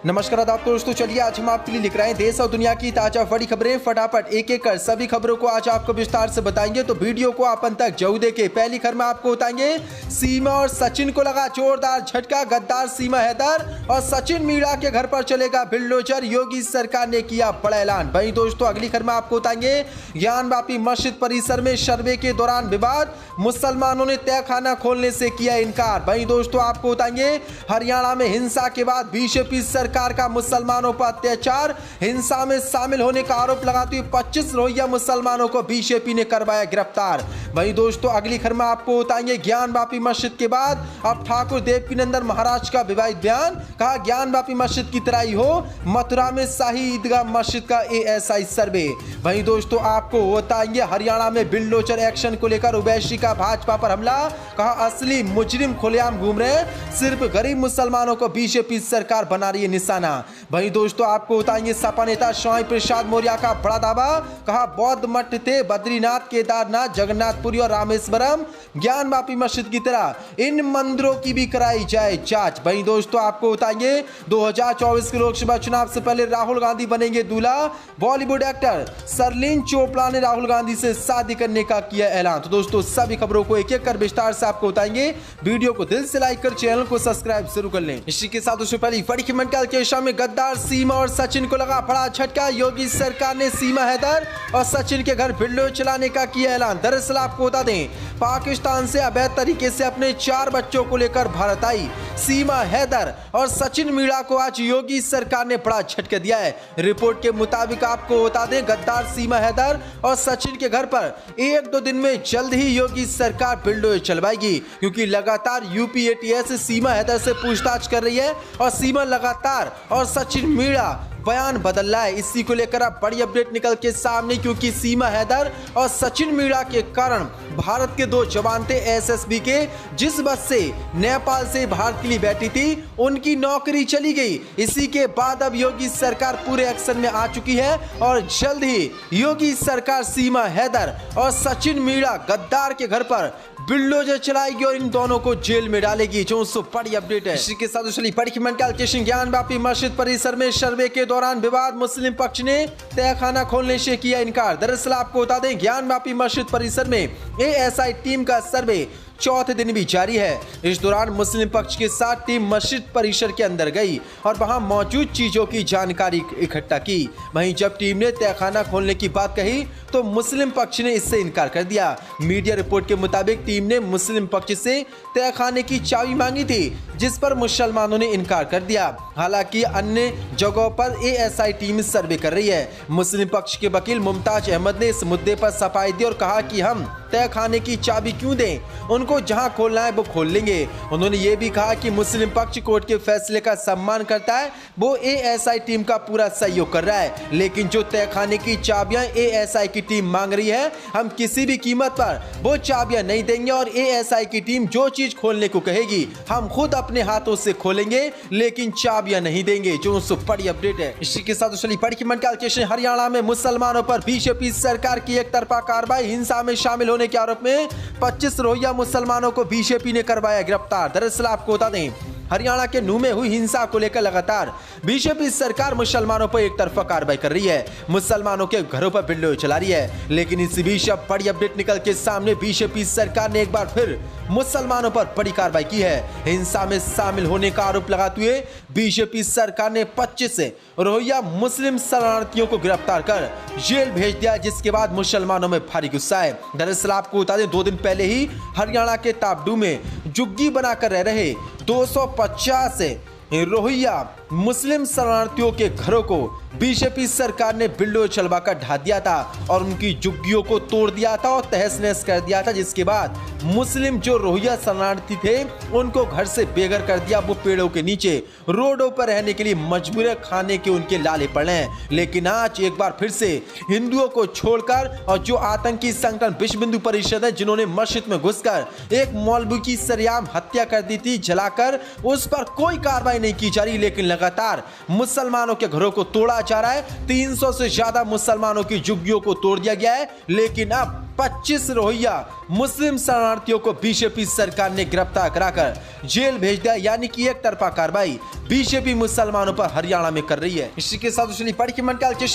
नमस्कार आदाब दोस्तों, चलिए आज हम आपके लिए लिख रहे हैं देश और दुनिया की ताजा बड़ी खबरें। फटाफट एक एक कर सभी खबरों को आज आपको विस्तार से बताएंगे, तो वीडियो को आप अंत तक जरूर देखें। पहली खबर में आपको बताएंगे सीमा और सचिन को लगा जोरदार झटका। गद्दार सीमा हैदर और सचिन मीणा के घर पर चलेगा बुलडोजर, योगी सरकार ने किया बड़ा ऐलान। वहीं दोस्तों अगली खबर में आपको बताएंगे ज्ञानवापी मस्जिद परिसर में सर्वे के दौरान विवाद, मुसलमानों ने तहखाना खोलने से किया इनकार। वहीं दोस्तों आपको बताएंगे हरियाणा में हिंसा के बाद बीजेपी सरकार का मुसलमानों पर अत्याचार, हिंसा में शामिल होने का आरोप लगाते हुए 25 रोहिंग्या मुसलमानों को बीजेपी ने करवाया गिरफ्तार। वहीं दोस्तों अगली खबर में आपको बताएंगे ज्ञानवापी मस्जिद के बाद अब ठाकुर देवकीनंदन महाराज का विवादित बयान। कहा ज्ञानवापी मस्जिद की तरह ही हो मथुरा में शाही ईदगाह मस्जिद का एएसआई सर्वे। वहीं दोस्तों आपको बताएंगे हरियाणा में बुलडोजर एक्शन को लेकर ओवैसी का भाजपा पर हमला। कहा असली मुजरिम खुलेआम घूम रहे, सिर्फ गरीब मुसलमानों को बीजेपी सरकार बना रही है निशाना। वहीं दोस्तों आपको बताएंगे सपा नेता स्वामी प्रसाद मौर्य का बड़ा दावा। कहा बौद्ध मठ थे बद्रीनाथ, केदारनाथ, जगन्नाथपुरी और रामेश्वरम, ज्ञानवापी मस्जिद की तरह इन मंदिरों की भी कराई जाए जांच। वहीं दोस्तों आपको बताएंगे 2024 के लोकसभा चुनाव से पहले राहुल गांधी बनेंगे दूल्हा। बॉलीवुड एक्टर सरलीन चोपड़ा ने राहुल गांधी से शादी करने का किया ऐलान। तो दोस्तों सभी खबरों को एक एक कर विस्तार से आपको बताएंगे। वीडियो को दिल से लाइक कर चैनल को सब्सक्राइब जरूर कर लें। इसी के साथ उससे पहले बड़ी खबर के शाम में गद्दार सीमा और सचिन को लगा बड़ा झटका। योगी सरकार ने सीमा हैदर और सचिन के घर बुलडोजर चलाने का किया ऐलान। दरअसल आपको बता दें पाकिस्तान से अवैध तरीके से अपने 4 बच्चों को लेकर भारत आई सीमा हैदर और सचिन मीणा को आज योगी सरकार ने बड़ा झटका दिया है। रिपोर्ट के मुताबिक आपको बता दें गद्दार सीमा हैदर और सचिन के घर पर 1-2 दिन में जल्द ही योगी सरकार बुलडोजर चलवाएगी, क्योंकि लगातार यूपी एटीएस सीमा हैदर से पूछताछ कर रही है और सीमा लगातार और सचिन मीणा बयान बदल रहा है। इसी को लेकर अब बड़ी अपडेट निकल के सामने, क्योंकि सीमा हैदर और सचिन मीणा के कारण भारत के 2 जवान थे एसएसबी के, जिस बस से नेपाल से भारत के लिए बैठी थी उनकी नौकरी चली गई। इसी के बाद अब योगी सरकार पूरे एक्शन में आ चुकी है और जल्द ही योगी सरकार सीमा हैदर और सचिन मीणा गद्दार के घर पर बुलडोजर चलाएगी और इन दोनों को जेल में डालेगी, जो बड़ी अपडेट है। इसी के साथ बड़ी खबर ज्ञानवापी मस्जिद परिसर में सर्वे के दौरान विवाद, मुस्लिम पक्ष ने तहखाना खोलने से किया इनकार। दरअसल आपको बता दें ज्ञानवापी मस्जिद परिसर में एएसआई टीम का सर्वे चौथे दिन भी जारी है। इस दौरान मुस्लिम पक्ष के साथ टीम मस्जिद परिसर के अंदर गई और वहां मौजूद चीजों की जानकारी इकट्ठा की। वहीं जब टीम ने तहखाना खोलने की बात कही तो मुस्लिम पक्ष ने इससे इनकार कर दिया। मीडिया रिपोर्ट के मुताबिक टीम ने मुस्लिम पक्ष से तहखाने की चाबी मांगी थी, जिस पर मुसलमानों ने इनकार कर दिया। हालांकि अन्य जगहों पर एएसआई टीम सर्वे कर रही है। मुस्लिम पक्ष के वकील मुमताज अहमद ने इस मुद्दे पर सफाई दी और कहा कि हम तहखाने की चाबी क्यों दें, उनको जहां खोलना है वो खोल लेंगे। उन्होंने ये भी कहा कि मुस्लिम पक्ष कोर्ट के फैसले का सम्मान करता है, वो एएसआई टीम का पूरा सहयोग कर रहा है, लेकिन जो तहखाने की चाबियां एएसआई की टीम मांग रही है हम किसी भी कीमत पर वो चाबियां नहीं देंगे और एएसआई की टीम जो चीज खोलने को कहेगी हम खुद अपने हाथों से खोलेंगे, लेकिन चाबियां नहीं देंगे, जो बड़ी अपडेट है। इसी के साथ बड़ी खबर हरियाणा में मुसलमानों पर बीजेपी सरकार की एक तरफा कार्रवाई, हिंसा में शामिल होने के आरोप में 25 रोहिंग्या मुसलमानों को बीजेपी ने करवाया गिरफ्तार। दरअसल आपको बता दें हरियाणा के नूह में हुई हिंसा को लेकर लगातार बीजेपी सरकार मुसलमानों पर एक तरफा कार्रवाई कर रही है, मुसलमानों के घरों पर बुलडोजर चला रही है। लेकिन इसी बीच अब बड़ी अपडेट निकल के सामने, बीजेपी सरकार ने एक बार फिर मुसलमानों पर बड़ी कार्रवाई की है। हिंसा में शामिल होने का आरोप लगाते हुए बीजेपी सरकार ने 25 रोहिंग्या मुस्लिम शरणार्थियों को गिरफ्तार कर जेल भेज दिया, जिसके बाद मुसलमानों में भारी गुस्सा है। दरअसल आपको बता दें 2 दिन पहले ही हरियाणा के तापडू में झुग्गी बनाकर रह रहे 250 रोहिंग्या मुस्लिम शरणार्थियों के घरों को बीजेपी सरकार ने बुलडोजर चलवाकर ढा दिया था और उनकी झुग्गियों को तोड़ दिया था और तहस नहस कर दिया था, जिसके बाद मुस्लिम जो रोहिंग्या शरणार्थी थे उनको घर से बेघर कर दिया। वो पेड़ों के नीचे रोडों पर रहने के लिए मजबूर है, खाने के उनके लाले पड़े हैं। लेकिन आज एक बार फिर से हिंदुओं को छोड़कर और जो आतंकी संगठन विश्व हिंदू परिषद है, जिन्होंने मस्जिद में घुसकर एक मौलवी की सरेआम हत्या कर दी थी जलाकर, उस पर कोई कार्रवाई नहीं की जा रही, लेकिन लगातार मुसलमानों के घरों को तोड़ा जा रहा है। 300 से ज्यादा मुसलमानों की झुग्गियों को तोड़ दिया गया है, लेकिन अब 25 रोहिंग्या मुस्लिम शरणार्थियों को बीजेपी सरकार ने गिरफ्तार कराकर जेल भेज दिया, यानी कि एक तरफा कार्रवाई बीजेपी मुसलमानों पर हरियाणा में कर रही है। इसी के साथ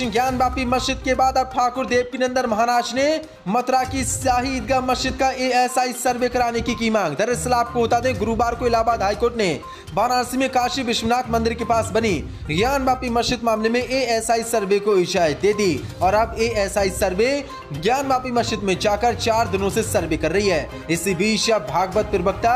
ज्ञान वापी मस्जिद के बाद अब ठाकुर देवकीनंदन महाराज ने मथुरा की शाही ईदगाह मस्जिद का ASI सर्वे कराने की मांग। दरअसल आपको बता दें, गुरुवार को इलाहाबाद हाईकोर्ट ने वाराणसी में काशी विश्वनाथ मंदिर के पास बनी ज्ञान वापी मस्जिद मामले में ASI सर्वे को इजाजत दे दी और अब ASI सर्वे ज्ञान वापी मस्जिद में जाकर 4 दिनों से सर्वे कर रही है। इसी बीच भागवत प्रवक्ता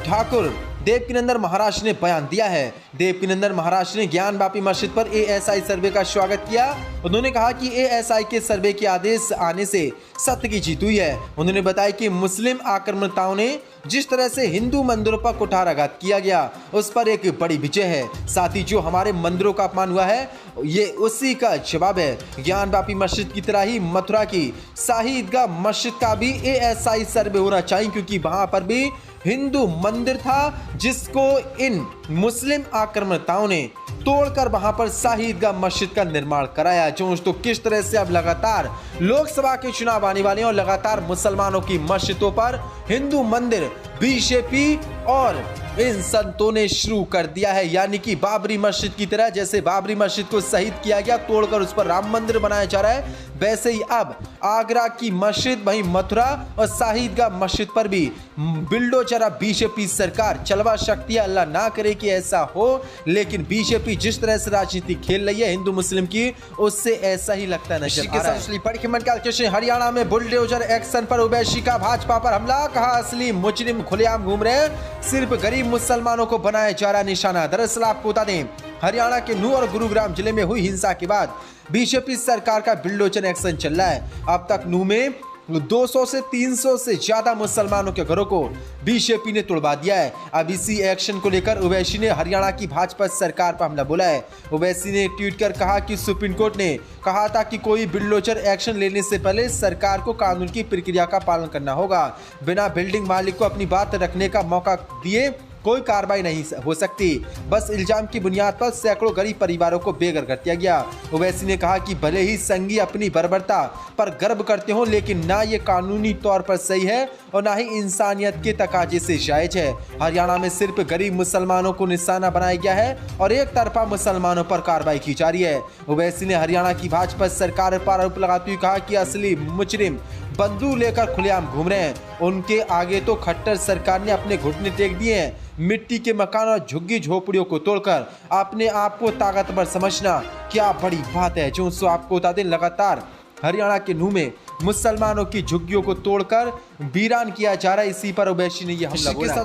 ठाकुर देवकीनंदन महाराज ने बयान दिया है। देवकीनंदन महाराज ने ज्ञान वापी मस्जिद पर ASI सर्वे का स्वागत किया। उन्होंने कहा कि ASI के सर्वे के आदेश आने से सत्य की जीत हुई है। उन्होंने बताया कि मुस्लिम आक्रमणकारियों ने जिस तरह से हिंदू मंदिरों पर कुठाराघात किया गया, उस पर एक बड़ी विजय है। साथ ही जो हमारे मंदिरों का अपमान हुआ है, ये उसी का जवाब है। ज्ञान वापी मस्जिद की तरह ही मथुरा की शाही ईदगाह मस्जिद का भी ASI सर्वे होना चाहिए, क्योंकि वहां पर भी हिंदू मंदिर था जिसको इन मुस्लिम आक्रमणकारियों ने तोड़कर वहां पर शाही ईदगाह मस्जिद का निर्माण कराया। जो किस तरह से अब लगातार लोकसभा के चुनाव आने वाले हैं और लगातार मुसलमानों की मस्जिदों पर हिंदू मंदिर बीजेपी और इन संतों ने शुरू कर दिया है, यानी कि बाबरी मस्जिद की तरह जैसे बाबरी मस्जिद को शहीद किया गया, तोड़कर उस पर राम मंदिर बनाया जा रहा है, वैसे ही अब आगरा की मस्जिद, वहीं मथुरा और शाही ईदगाह मस्जिद पर भी बिल्डोजर बीजेपी सरकार चलवा सकती है। अल्लाह ना करे कि ऐसा हो, लेकिन बीजेपी जिस तरह से राजनीति खेल रही है हिंदू मुस्लिम की, उससे ऐसा ही लगता नजर आ रहा है। हरियाणा में बुलडोजर एक्शन पर ओवैसी का भाजपा पर हमला, कहा असली मुजरिम खुलेआम घूम रहे हैं, सिर्फ गरीब मुसलमानों को बनाया जा रहा निशाना। दरअसल आपको बता दें, हरियाणा के नूह और गुरुग्राम जिले में हुई हिंसा के बाद बीजेपी सरकार का बुलडोजर एक्शन चल रहा है। अब तक नूह में 200 से 300 से ज्यादा मुसलमानों के घरों को बीजेपी ने तोड़वा दिया है। अब इसी एक्शन को लेकर ओवैसी ने हरियाणा की भाजपा सरकार पर हमला बोला है। ओवैसी ने ट्वीट कर कहा कि सुप्रीम कोर्ट ने कहा था कि कोई बुलडोजर एक्शन लेने से पहले सरकार को कानून की प्रक्रिया का पालन करना होगा। बिना बिल्डिंग मालिक को अपनी बात रखने का मौका दिए कोई कार्रवाई नहीं हो सकती। बस इल्जाम की बुनियाद पर सैकड़ों गरीब परिवारों को बेघर कर दिया गया। ओवैसी ने कहा कि भले ही संघी अपनी बर्बरता पर गर्व करते हो, लेकिन ना ये कानूनी तौर पर सही है और ना ही इंसानियत के तकाजे से जायज है। हरियाणा में सिर्फ गरीब मुसलमानों को निशाना बनाया गया है और एक तरफा मुसलमानों पर कार्रवाई की जा रही है। ओवैसी ने हरियाणा की भाजपा सरकार पर आरोप लगाते हुए कहा कि असली मुजरिम बंदूक लेकर खुलेआम घूम रहे हैं। उनके आगे तो खट्टर सरकार ने अपने घुटने टेक दिए हैं। मिट्टी के मकान और झुग्गी झोपड़ियों को तोड़कर अपने आप को ताकतवर समझना क्या बड़ी बात है। जो आपको बता दें, लगातार हरियाणा के नूह में मुसलमानों की झुग्गियों को तोड़कर वीरान किया जा रहा है। इसी पर ओवैसी ने यह हमला बोला।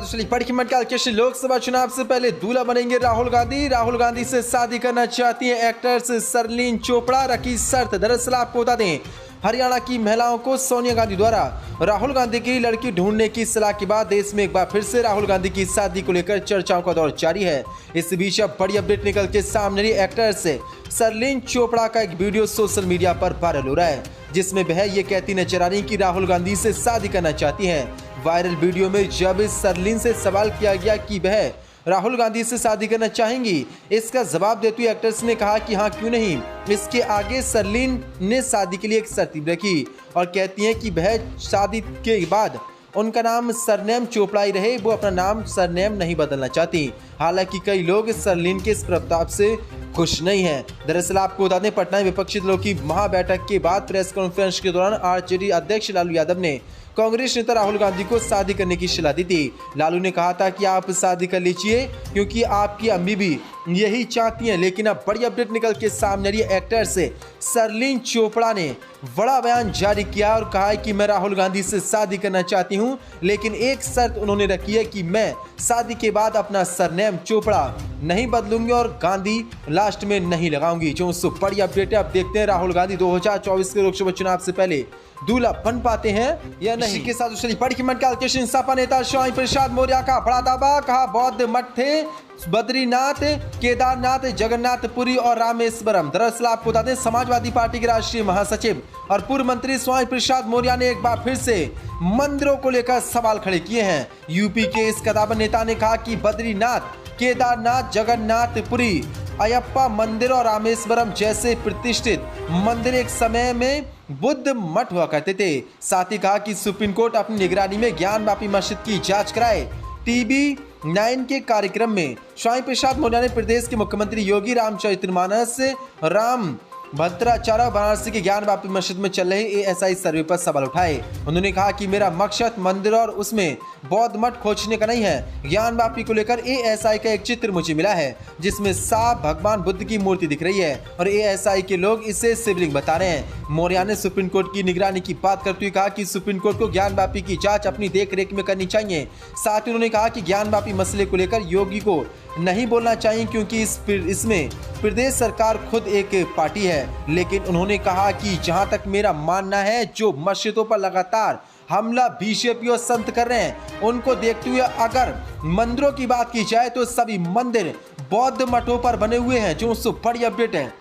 लोकसभा चुनाव से पहले दूल्हा बनेंगे राहुल गांधी। राहुल गांधी से शादी करना चाहती है एक्ट्रेस सरलीन चोपड़ा, रखी शर्त। दरअसल आपको बता दें, हरियाणा की महिलाओं को सोनिया गांधी द्वारा राहुल गांधी की लड़की ढूंढने की सलाह के बाद देश में एक बार फिर से राहुल गांधी की शादी को लेकर चर्चाओं का दौर जारी है। इस बीच अब बड़ी अपडेट निकल के सामने रही। एक्ट्रेस सरलीन चोपड़ा का एक वीडियो सोशल मीडिया पर वायरल हो रहा है, जिसमें वह ये कहती नजर आ रही कि राहुल गांधी से शादी करना चाहती हैं। वायरल वीडियो में जब सरलीन से सवाल किया गया कि वह राहुल गांधी से शादी करना चाहेंगी, इसका जवाब देते हुए एक्ट्रेस ने कहा कि हाँ क्यों नहीं। इसके आगे सरलीन ने शादी के लिए एक शर्त रखी और कहती हैं कि वह शादी के बाद उनका नाम सरनेम चोपड़ा ही रहे, वो अपना नाम सरनेम नहीं बदलना चाहती। हालांकि कई लोग सरलीन के इस प्रस्ताव से खुश नहीं है। दरअसल आपको बता दें, पटना में विपक्षी दलों की महाबैठक के बाद प्रेस कॉन्फ्रेंस के दौरान आरजेडी अध्यक्ष लालू यादव ने कांग्रेस नेता राहुल गांधी को शादी करने की सलाह दी थी। लालू ने कहा था कि आप शादी कर लीजिए क्योंकि आपकी अम्मी भी यही चाहती हैं। लेकिन अब बड़ी अपडेट निकल के सामने रही। एक्टर से सरलीन चोपड़ा ने बड़ा बयान जारी किया और कहा है कि मैं राहुल गांधी से शादी करना चाहती हूं, लेकिन एक शर्त उन्होंने रखी है कि मैं शादी के बाद अपना सरनेम चोपड़ा नहीं बदलूंगी और गांधी लास्ट में नहीं लगाऊंगी। जो बड़ी अपडेट है, अब देखते हैं राहुल गांधी 2024 के लोकसभा चुनाव से पहले दूल्हा बन पाते हैं या नहीं। इसी के साथ दूसरी बड़ी खबर के सपा नेता स्वामी प्रसाद मौर्य का बड़ा दावा, कहा बौद्ध मठ थे बद्रीनाथ, केदारनाथ, जगन्नाथपुरी और रामेश्वरम। दरअसल आपको बता दें, समाजवादी पार्टी के राष्ट्रीय महासचिव और पूर्व मंत्री स्वामी प्रसाद मौर्य ने एक बार फिर से मंदिरों को लेकर सवाल खड़े किए हैं। यूपी के इस कदावर नेता ने कहा कि बद्रीनाथ, केदारनाथ, जगन्नाथपुरी अयप्पा मंदिर और रामेश्वरम जैसे प्रतिष्ठित मंदिर एक समय में बुद्ध मठ हुआ करते थे। साथ ही कहा कि सुप्रीम कोर्ट अपनी निगरानी में ज्ञानवापी मस्जिद की जांच कराए। टीवी 9 के कार्यक्रम में स्वामी प्रसाद मौर्य ने प्रदेश के मुख्यमंत्री योगी रामचरितमानस राम भद्राचार्य वाराणसी के ज्ञानवापी मस्जिद में चल रहे एएसआई सर्वे पर सवाल उठाए। उन्होंने कहा कि मेरा मकसद मंदिर और उसमें बौद्ध मठ खोजने का नहीं है। ज्ञानवापी को लेकर एएसआई का एक चित्र मुझे मिला है जिसमें साफ भगवान बुद्ध की मूर्ति दिख रही है और एएसआई के लोग इसे शिवलिंग बता रहे हैं। मौर्य ने सुप्रीम कोर्ट की निगरानी की बात करते हुए कहा कि सुप्रीम कोर्ट को ज्ञानवापी की जांच अपनी देखरेख में करनी चाहिए। साथ ही उन्होंने कहा कि ज्ञानवापी मसले को लेकर योगी को नहीं बोलना चाहिए क्योंकि इसमें प्रदेश सरकार खुद एक पार्टी है। लेकिन उन्होंने कहा कि जहां तक मेरा मानना है, जो मस्जिदों पर लगातार हमला बीजेपी और संत कर रहे हैं, उनको देखते हुए अगर मंदिरों की बात की जाए तो सभी मंदिर बौद्ध मठों पर बने हुए हैं, जो उससे बड़ी अपडेट है।